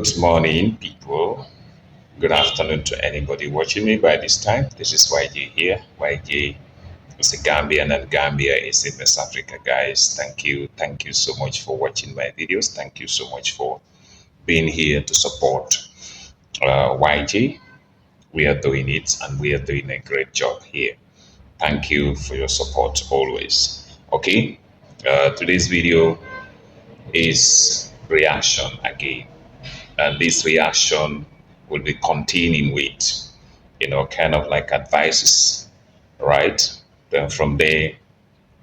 Good morning, people. Good afternoon to anybody watching me by this time. This is YJ here. YJ is a Gambian, and Gambia is in West Africa, guys. Thank you. Thank you so much for watching my videos. Thank you so much for being here to support YJ. We are doing it, and we are doing a great job here. Thank you for your support always. Okay, today's video is reaction again. And this reaction will be continuing with, kind of like advices, right? Then from there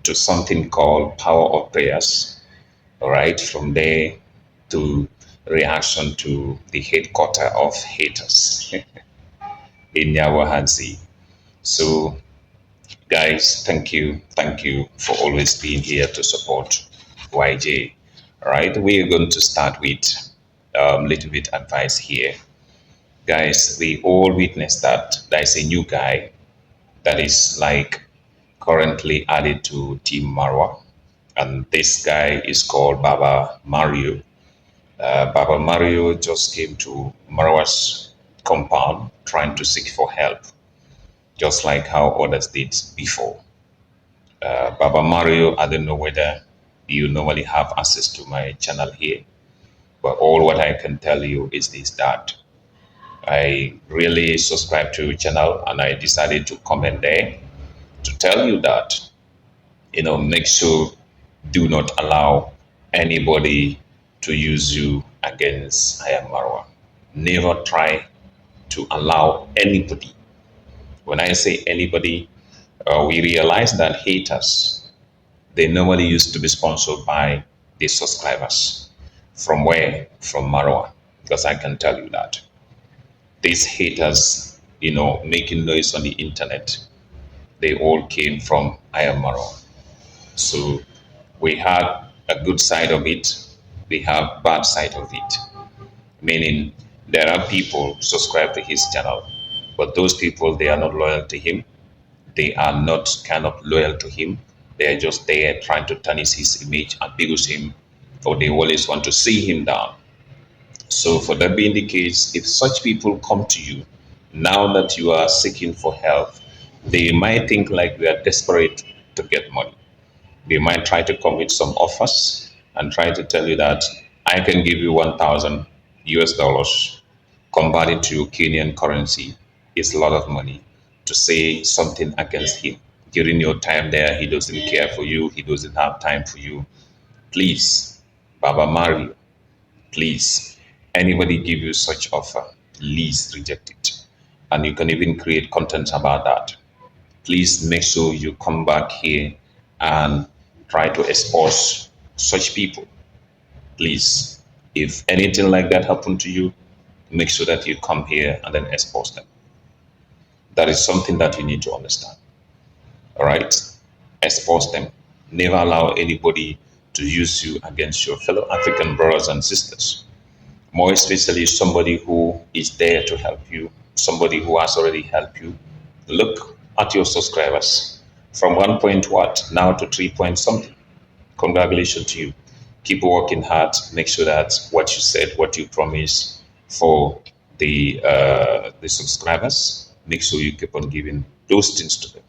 to something called power of prayers, all right? From there to reaction to the headquarter of haters in Nyawahansi. So, guys, thank you for always being here to support YJ. All right, we are going to start with a little bit advice here. Guys, we all witnessed that there is a new guy that is like currently added to Team Marwa, and this guy is called Baba Mario. Baba Mario just came to Marwa's compound trying to seek for help, just like how others did before. Baba Mario, I don't know whether you normally have access to my channel here, but all what I can tell you is this, that I really subscribe to your channel, and I decided to comment there to tell you that, make sure do not allow anybody to use you against Ayam Marwa. Never try to allow anybody. When I say anybody, we realize that haters, they normally used to be sponsored by the subscribers. From where? From Marwa. Because I can tell you that. These haters, making noise on the internet, they all came from Ayamaro. So we had a good side of it, we have bad side of it. Meaning there are people subscribed to his channel, but those people, they are not loyal to him. They are not kind of loyal to him. They are just there trying to tarnish his image and abuse him, or they always want to see him down. So, for that being the case, if such people come to you now that you are seeking for help, they might think like we are desperate to get money. They might try to come with some offers and try to tell you that I can give you 1,000 US dollars, converted to Kenyan currency. It's a lot of money to say something against him. During your time there, he doesn't care for you, he doesn't have time for you. Please, Baba Mario, please, anybody give you such offer, please reject it. And you can even create content about that. Please make sure you come back here and try to expose such people. Please, if anything like that happened to you, make sure that you come here and then expose them. That is something that you need to understand. All right? Expose them. Never allow anybody to use you against your fellow African brothers and sisters. More especially somebody who is there to help you, somebody who has already helped you. Look at your subscribers from 1 point what now to 3 point something. Congratulations to you. Keep working hard. Make sure that what you said, what you promised for the subscribers, make sure you keep on giving those things to them.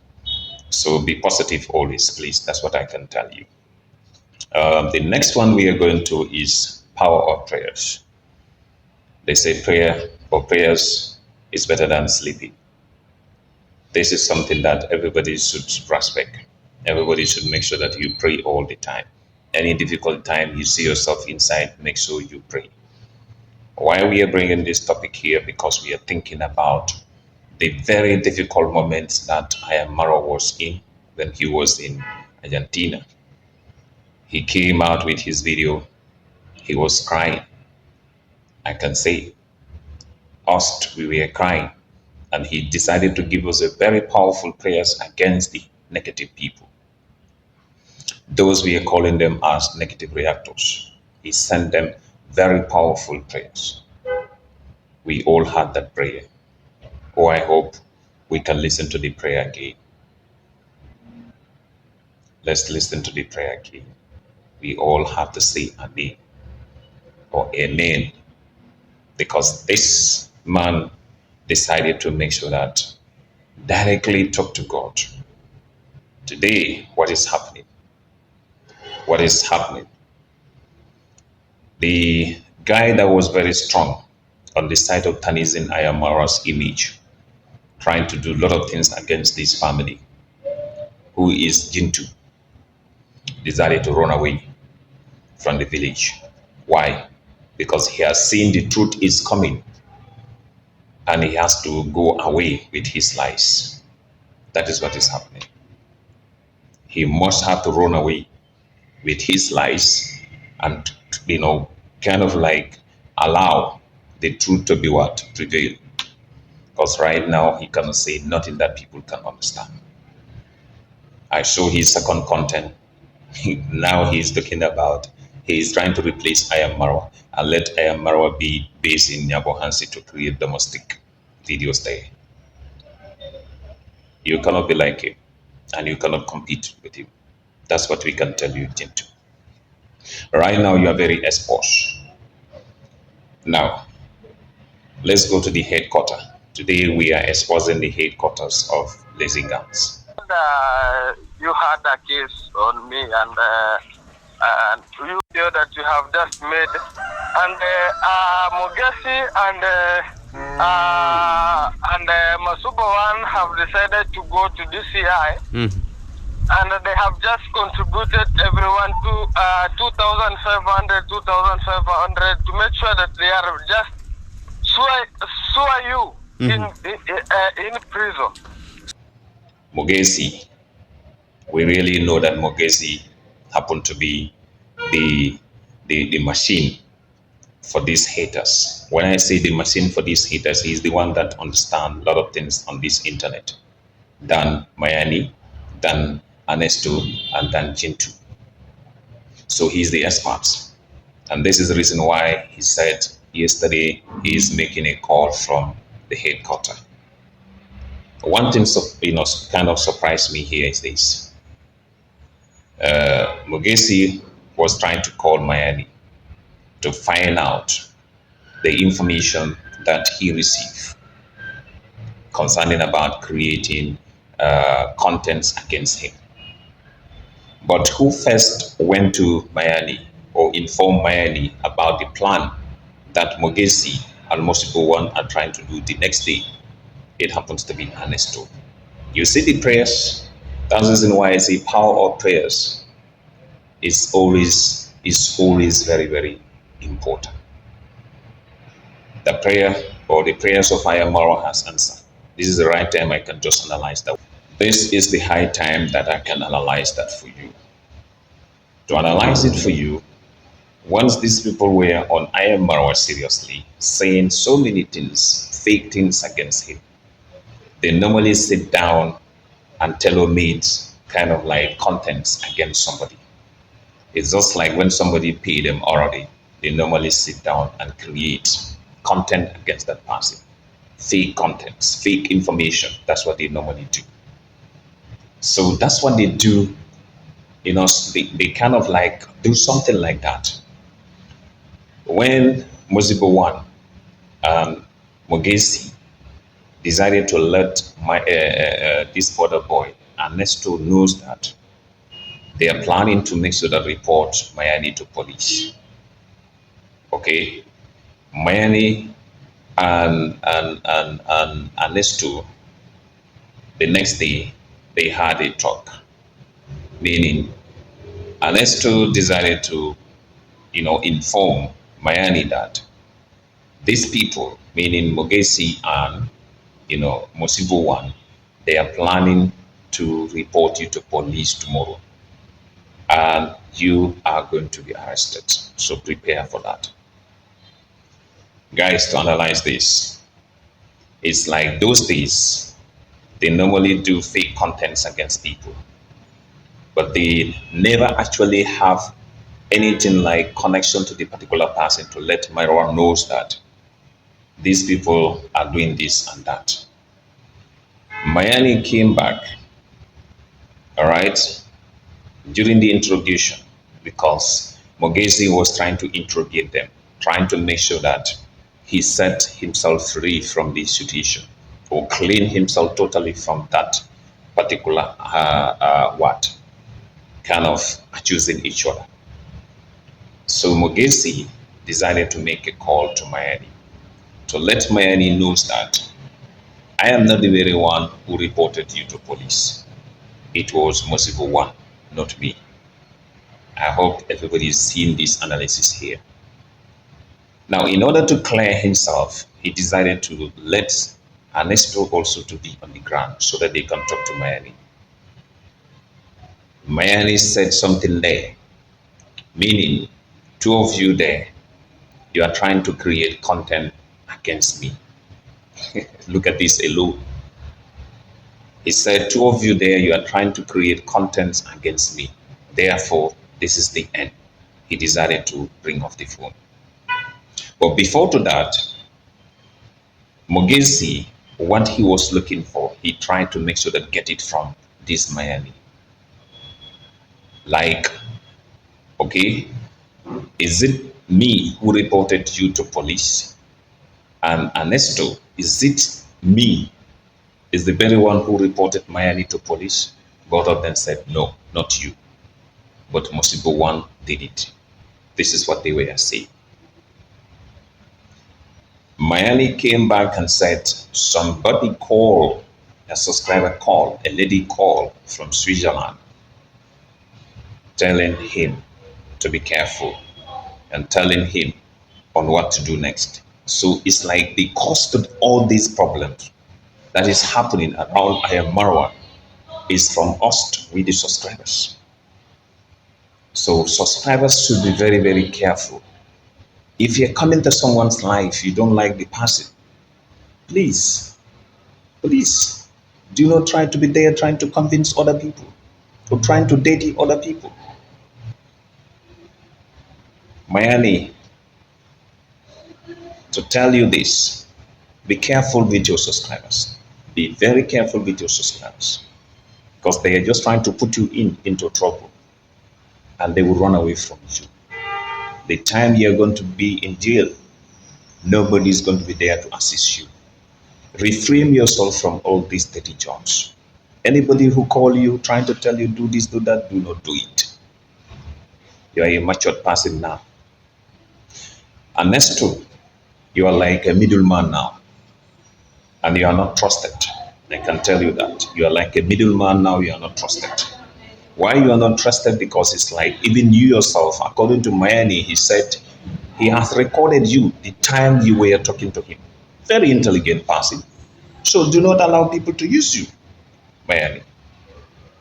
So be positive always, please. That's what I can tell you. The next one we are going to is power of prayers. They say prayer or prayers is better than sleeping. This is something that everybody should respect. Everybody should make sure that you pray all the time. Any difficult time you see yourself inside, make sure you pray. Why we are bringing this topic here? Because we are thinking about the very difficult moments that Ayamaro was in when he was in Argentina. He came out with his video. He was crying. I can say us, we were crying, and he decided to give us a very powerful prayers against the negative people. Those we are calling them as negative reactors. He sent them very powerful prayers. We all had that prayer. Oh, I hope we can listen to the prayer again. Let's listen to the prayer again. We all have to say Amen or Amen. because this man decided to make sure that directly talk to God. Today, what is happening? What is happening? The guy that was very strong on the side of Tanizin Ayamara's image, trying to do a lot of things against this family, who is Jintu, decided to run away from the village. Why? Because he has seen the truth is coming and he has to go away with his lies. That is what is happening. He must have to run away with his lies and, kind of like allow the truth to be what? Prevail. Because right now he cannot say nothing that people can understand. I saw his second content. Now he's talking about he is trying to replace Ayam Marwa and let Ayam Marwa be based in Nyabohansi to create domestic videos there. You cannot be like him and you cannot compete with him. That's what we can tell you, Tinto. Right now you are very exposed. Now, let's go to the headquarters. Today we are exposing the headquarters of Lazy Guns. You had a case on me and you feel that you have just made and Mogesi and Masubawan have decided to go to DCI and they have just contributed everyone to 2,500 to make sure that they are just sue you in prison. Mogesi, we really know that Mogesi happened to be the machine for these haters. When I say the machine for these haters, he's the one that understands a lot of things on this internet than Mayani, than Ernesto, and than Jintu. So he's the expert. And this is the reason why he said yesterday he is making a call from the headquarters. One thing kind of surprised me here is this. Mogesi was trying to call Mayani to find out the information that he received concerning about creating contents against him. But who first went to Mayani or informed Mayani about the plan that Mogesi and Mosibo are trying to do the next day? It happens to be Ernesto. You see the prayers? That's the reason why I say power of prayers is always very, very important. The prayer or the prayers of Ayamaro has answered. This is the right time I can just analyze that. This is the high time that I can analyze that for you. To analyze it for you, once these people were on Ayamaro seriously, saying so many things, fake things against him, they normally sit down and tailor-made kind of like contents against somebody. It's just like when somebody paid them already, they normally sit down and create content against that person. Fake contents, fake information. That's what they normally do. So that's what they do. They kind of like do something like that. When Mosibo One and Mogesi decided to let this other boy, Ernesto, knows that they are planning to make sure that report Mayani to police. Okay, Mayani and Ernesto, the next day they had a talk, meaning Ernesto decided to, inform Mayani that these people, meaning Mogesi and Mosibo One, they are planning to report you to police tomorrow. And you are going to be arrested. So prepare for that. Guys, to analyze this, it's like those days, they normally do fake contents against people. But they never actually have anything like connection to the particular person to let Myra knows that these people are doing this and that. Mayani came back, all right, during the interrogation because Mogesi was trying to interrogate them, trying to make sure that he set himself free from the situation or clean himself totally from that particular what kind of accusing each other. So Mogesi decided to make a call to Mayani to let Mayani know that I am not the very one who reported you to police. It was Mosibo one, not me. I hope everybody is seeing this analysis here. Now, in order to clear himself, he decided to let Ernesto also to be on the ground so that they can talk to Mayani. Mayani said something there, meaning two of you there, you are trying to create content against me. Look at this alone. He said, two of you there, you are trying to create content against me. Therefore, this is the end. He decided to bring off the phone. But before to that, Mogesi, what he was looking for, he tried to make sure that get it from this Mayani. Like, okay, is it me who reported you to police? And Ernesto, is it me? Is the very one who reported Mayani to police? Both of them said, no, not you. But Mosibo one did it. This is what they were saying. Mayani came back and said, somebody called, a subscriber called, a lady called from Switzerland, telling him to be careful and telling him on what to do next. So it's like the cause of all these problems that is happening around Marwa is from us, we the subscribers. So subscribers should be very, very careful. If you're coming to someone's life, you don't like the person, please, do not try to be there trying to convince other people or trying to date other people. Mayani, to tell you this, be careful with your subscribers. Be very careful with your subscribers because they are just trying to put you into trouble and they will run away from you. The time you're going to be in jail, nobody is going to be there to assist you. Refrain yourself from all these dirty jobs. Anybody who call you trying to tell you do this, do that, do not do it. You are a matured person now. Ernesto, you are like a middleman now, and you are not trusted. I can tell you that. You are like a middleman now, you are not trusted. Why you are not trusted? Because it's like even you yourself, according to Mayani, he said he has recorded you the time you were talking to him. Very intelligent person. So do not allow people to use you, Mayani.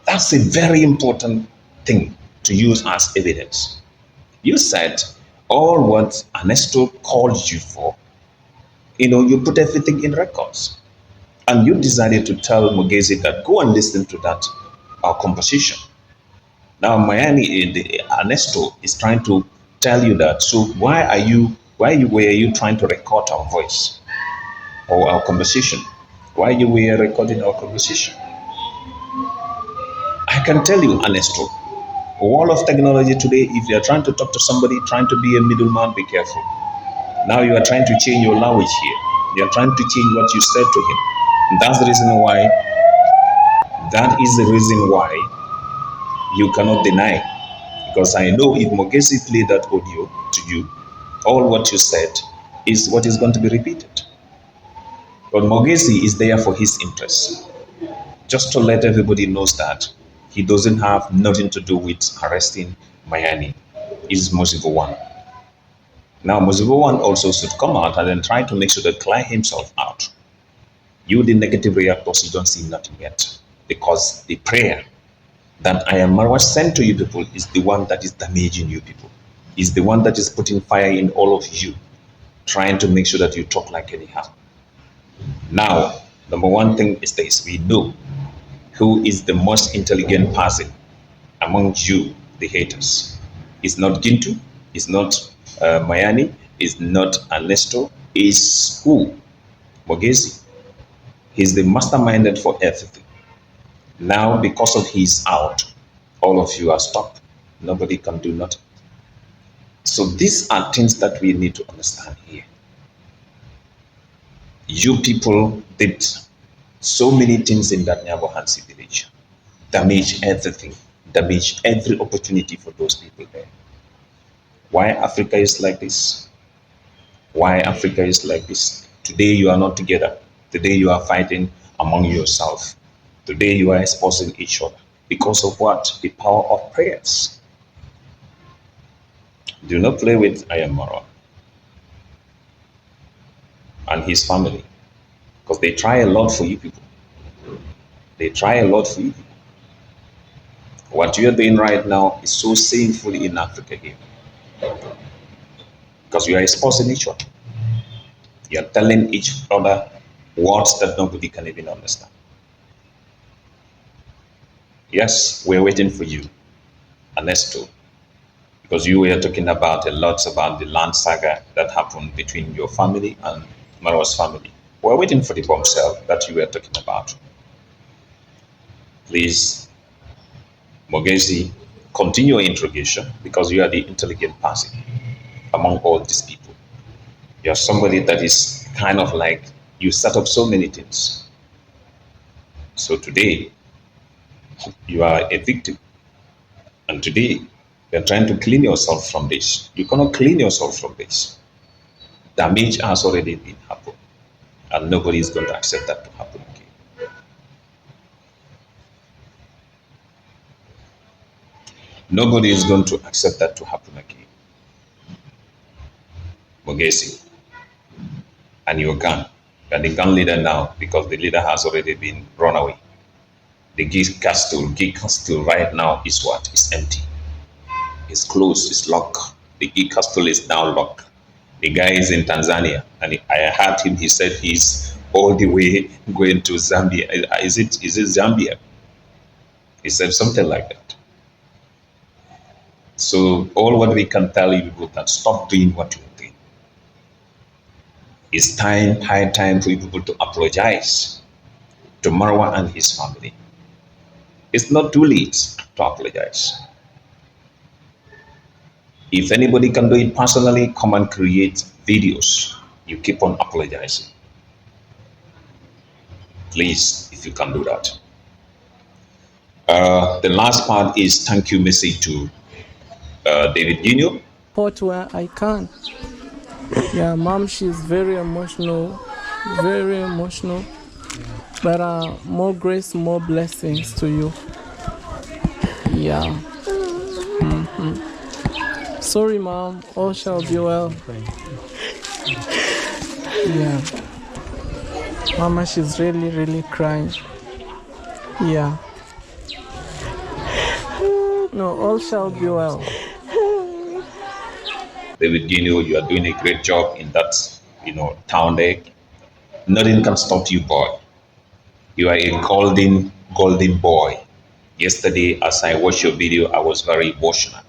That's a very important thing to use as evidence. You said all what Ernesto called you for, you put everything in records. And you decided to tell Mogesi that go and listen to that, our conversation. Now Mayani, Ernesto is trying to tell you that. So why were you trying to record our voice or our conversation? Why you were recording our conversation? I can tell you, Ernesto, all of technology today, if you are trying to talk to somebody, trying to be a middleman, be careful. Now you are trying to change your language here. You are trying to change what you said to him. And that's the reason why, that is the reason why you cannot deny. Because I know if Mogesi played that audio to you, all what you said is what is going to be repeated. But Mogesi is there for his interest. Just to let everybody knows that he doesn't have nothing to do with arresting Mayani. It's Mosibo one. Now Mosibo one also should come out and then try to make sure that clear himself out. You, the negative reactors, you don't see nothing yet. Because the prayer that Marwa sent to you people is the one that is damaging you people. Is the one that is putting fire in all of you, trying to make sure that you talk like anyhow. Now, number one thing is this: we know who is the most intelligent person among you, the haters. It's not Gintu, it's not Mayani, it's not Ernesto, it's who? Mogesi. He's the masterminded for everything. Now, because of he's out, all of you are stopped. Nobody can do nothing. So these are things that we need to understand here. You people did so many things in that Nyabohansi village. Damage everything. Damage every opportunity for those people there. Why Africa is like this? Why Africa is like this? Today you are not together. Today you are fighting among yourself. Today you are exposing each other. Because of what? The power of prayers. Do not play with Ayamara and his family. Because they try a lot for you people. They try a lot for you people. What you are doing right now is so sinful in Africa here. Because you are exposing each other. You are telling each other words that nobody can even understand. Yes, we're waiting for you, Ernesto, because you were talking about a lot about the land saga that happened between your family and Marwa's family. We're waiting for the bombshell that you were talking about. Please, Mogesi, continue your interrogation because you are the intelligent person among all these people. You're somebody that is kind of like you set up so many things. So today, you are a victim. And today, you're trying to clean yourself from this. You cannot clean yourself from this. Damage has already been happened. And nobody is going to accept that to happen again. Nobody is going to accept that to happen again. Mogesi, and your gun. You are the gun leader now because the leader has already been run away. The gate castle right now is what? It's empty. It's closed, it's locked. The gate castle is now locked. The guy is in Tanzania, and I heard him. He said he's all the way going to Zambia. Is it Zambia? He said something like that. So all what we can tell you people that stop doing what you're doing. It's time, high time for you people to apologize to Marwa and his family. It's not too late to apologize. If anybody can do it personally, come and create videos. You keep on apologizing. Please, if you can do that. The last part is thank you message to David Jr. Part where I can. Yeah, mom, she's very emotional. Very emotional. But more grace, more blessings to you. Yeah. Sorry, mom. All shall be well. Yeah. Mama, she's really, really crying. Yeah. No, all shall be well. David Jr., you are doing a great job in that, town there. Nothing can stop you, boy. You are a golden boy. Yesterday, as I watched your video, I was very emotional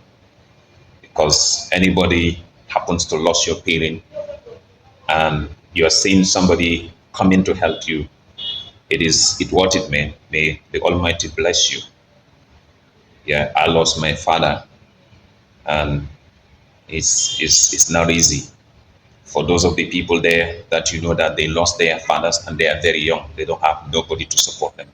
because anybody happens to lose your parent and you are seeing somebody coming to help you, it what it meant. May the Almighty bless you. Yeah, I lost my father, and it's not easy for those of the people there that you know that they lost their fathers and they are very young. They don't have nobody to support them.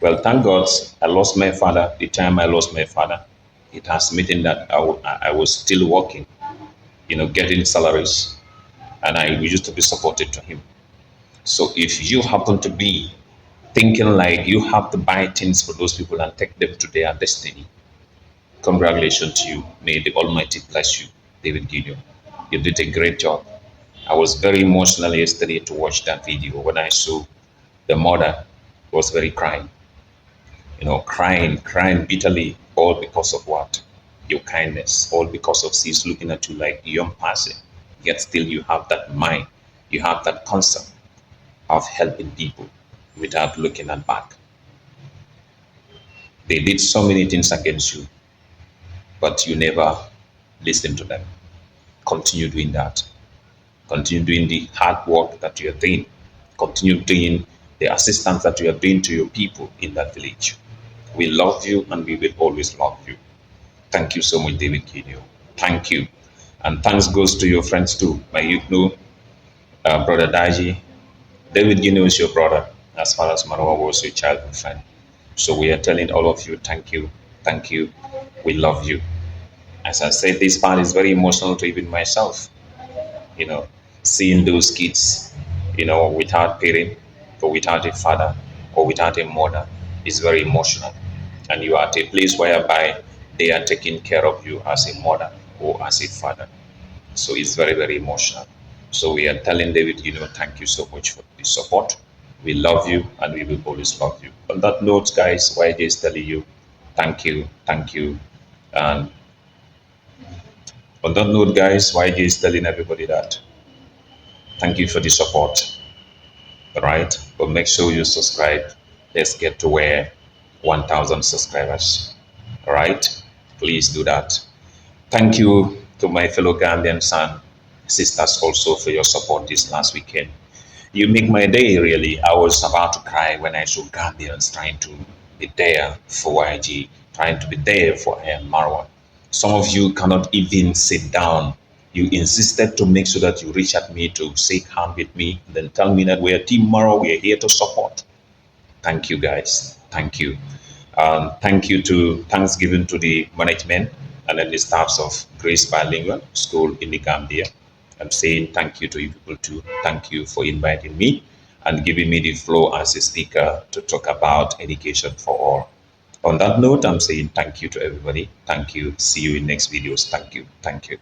Well, thank God I lost my father. The time I lost my father, it has meant that I was still working, getting salaries, and I used to be supported to him. So if you happen to be thinking like you have to buy things for those people and take them to their destiny, congratulations to you. May the Almighty bless you, David Gideon. You did a great job. I was very emotional yesterday to watch that video when I saw the mother was very crying. Crying bitterly, all because of what? Your kindness, all because of she's looking at you like a young person, yet still you have that mind, you have that concept of helping people without looking at back. They did so many things against you, but you never listened to them. Continue doing that. Continue doing the hard work that you are doing. Continue doing the assistance that you are doing to your people in that village. We love you and we will always love you. Thank you so much, David Kenyo. Thank you. And thanks goes to your friends too. May you know Brother Daji, David Gino is your brother, as far as Marwa was your childhood friend. So we are telling all of you, thank you, we love you. As I said, this part is very emotional to even myself. You know, seeing those kids, without parent or without a father or without a mother is very emotional. And you are at a place whereby they are taking care of you as a mother or as a father. So it's very, very emotional. So we are telling David, thank you so much for the support. We love you and we will always love you. On that note, guys, YJ is telling you, thank you. And on that note, guys, YJ is telling everybody that thank you for the support. All right. But make sure you subscribe. Let's get to where 1,000 subscribers. All right. Please do that. Thank you to my fellow Gambians and sisters also for your support this last weekend. You make my day, really. I was about to cry when I saw Gambians trying to be there for YG, trying to be there for Marwa. Some of you cannot even sit down. You insisted to make sure that you reach at me to shake hand with me, then tell me that we're Team Marwa, we're here to support. Thank you, guys. Thank you. Thank you to Thanksgiving to the management and then the staffs of Grace Bilingual School in the Gambia. I'm saying thank you to you people too. Thank you for inviting me and giving me the floor as a speaker to talk about education for all. On that note, I'm saying thank you to everybody. Thank you. See you in next videos. Thank you. Thank you.